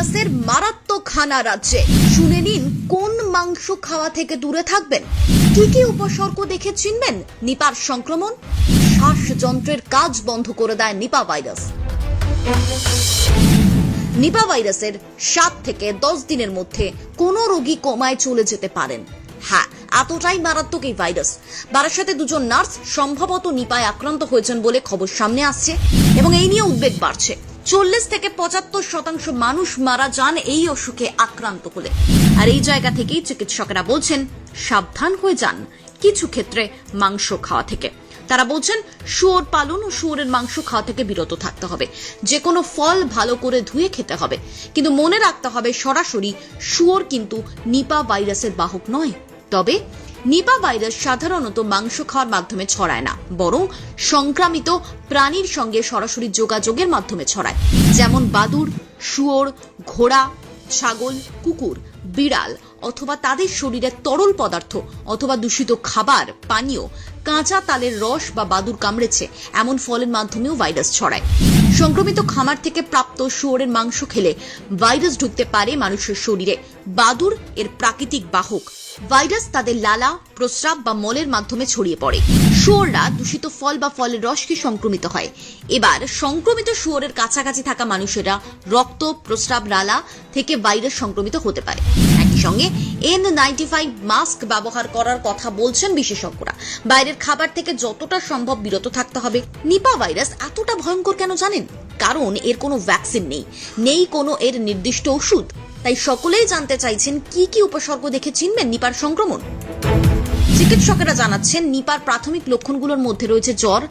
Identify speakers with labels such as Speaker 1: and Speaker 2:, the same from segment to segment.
Speaker 1: ভাইরাসের মারাত্মক হানা রাজ্যে। শুনে নিন কোন মাংস খাওয়া থেকে দূরে থাকবেন, কি কি উপসর্গ দেখে চিনবেন নিপার সংক্রমণ। শ্বাসযন্ত্রের কাজ বন্ধ করে দেয় নিপা ভাইরাস। নিপা ভাইরাসের 7 থেকে 10 দিনের মধ্যে কোনো রোগী কোমায় চলে যেতে পারেন। হ্যাঁ, এতটাই মারাত্মক এই ভাইরাস। বারাসাতে 2 জন নার্স সম্ভবত নিপায় আক্রান্ত হয়েছেন বলে খবর সামনে আসছে এবং এই নিয়ে উদ্বেগ বাড়ছে। 40 থেকে 75% মানুষ মারা যান এই অসুখে আক্রান্ত হলে। আর এই জায়গা থেকেই চিকিৎসকেরা বলছেন সাবধান হয়ে যান কিছু ক্ষেত্রে মাংস খাওয়া থেকে। তারা বলছেন শুয়োর পালন ও শুয়োরের মাংস খাওয়া থেকে বিরত থাকতে হবে। যে কোনো ফল ভালো করে ধুয়ে খেতে হবে, কিন্তু মনে রাখতে হবে সরাসরি শুয়োর কিন্তু নিপা ভাইরাসের বাহক নয়। তবে নিপা ভাইরাস সাধারণত মাংস খাওয়ার মাধ্যমে ছড়ায় না, বরং সংক্রামিত প্রাণীর সঙ্গে সরাসরি যোগাযোগের মাধ্যমে ছড়ায়। যেমন বাদুড়, শুয়োর, ঘোড়া, ছাগল, কুকুর, বিড়াল অথবা তাদের শরীরে তরল পদার্থ অথবা দূষিত খাবার, পানীয়, কাঁচা তালের রস বা বাদুড় কামড়েছে এমন ফলের মাধ্যমেও ভাইরাস ছড়ায়। সংক্রমিত খামার থেকে প্রাপ্ত শুয়োরের মাংস খেলে ভাইরাস ঢুকতে পারে মানুষের শরীরে। বাদুড় এর প্রাকৃতিক বাহক। ভাইরাস তাদের লালা, প্রস্রাব বা মলের মাধ্যমে ছড়িয়ে পড়ে। শুয়োররা দূষিত ফল বা ফলের রসকে সংক্রমিত হয়। এবার সংক্রমিত শুয়োরের কাছাকাছি থাকা মানুষেরা রক্ত, প্রস্রাব, লালা থেকে ভাইরাস সংক্রমিত হতে পারে। একই সঙ্গে N95 মাস্ক ব্যবহার করার কথা বলছেন বিশেষজ্ঞরা। বাইরের খাবার থেকে যতটা সম্ভব বিরত থাকতে হবে। নিপা ভাইরাস এতটা ভয়ঙ্কর কেন জানেন? কারণ এর কোনো ভ্যাকসিন নেই কোনো এর নির্দিষ্ট ওষুধ। তাই সকলেই জানতে চাইছেন কি কি উপসর্গ দেখে চিনবেন নিপার সংক্রমণ। চিকিৎসকেরা জানাচ্ছেন নিপার প্রাথমিক লক্ষণগুলোর মধ্যে রয়েছে জ্বর,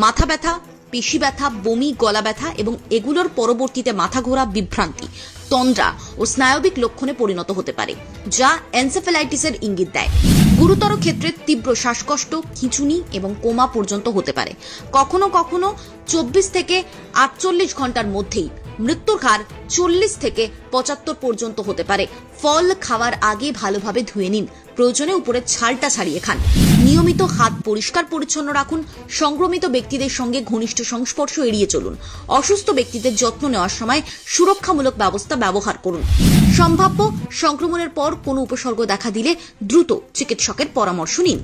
Speaker 1: মাথা ব্যথা, পেশি ব্যথা, বমি, গলা ব্যথা এবং এগুলোর পরবর্তীতে মাথা ঘোরা, বিভ্রান্তি, তন্দ্রা ও স্নায়বিক লক্ষণে পরিণত হতে পারে, যা এনসেফ্যালাইটিসের ইঙ্গিত দেয়। গুরুতর ক্ষেত্রে তীব্র শ্বাসকষ্ট, খিঁচুনি এবং কোমা পর্যন্ত হতে পারে। কখনো কখনো 24 থেকে 48 ঘন্টার মধ্যেই মৃত্যুর হার 40 থেকে 75 পর্যন্ত হতে পারে। ফল খাওয়ার আগে ভালোভাবে ধুয়ে নিন, প্রয়োজনে উপরের ছালটা ছাড়িয়ে খান। নিয়মিত হাত পরিষ্কার পরিচ্ছন্ন রাখুন। সংক্রমিত ব্যক্তিদের সঙ্গে ঘনিষ্ঠ সংস্পর্শ এড়িয়ে চলুন। অসুস্থ ব্যক্তিদের যত্ন নেওয়ার সময় সুরক্ষামূলক ব্যবস্থা ব্যবহার করুন। সম্ভাব্য সংক্রমণের পর কোনো উপসর্গ দেখা দিলে দ্রুত চিকিৎসকের পরামর্শ নিন।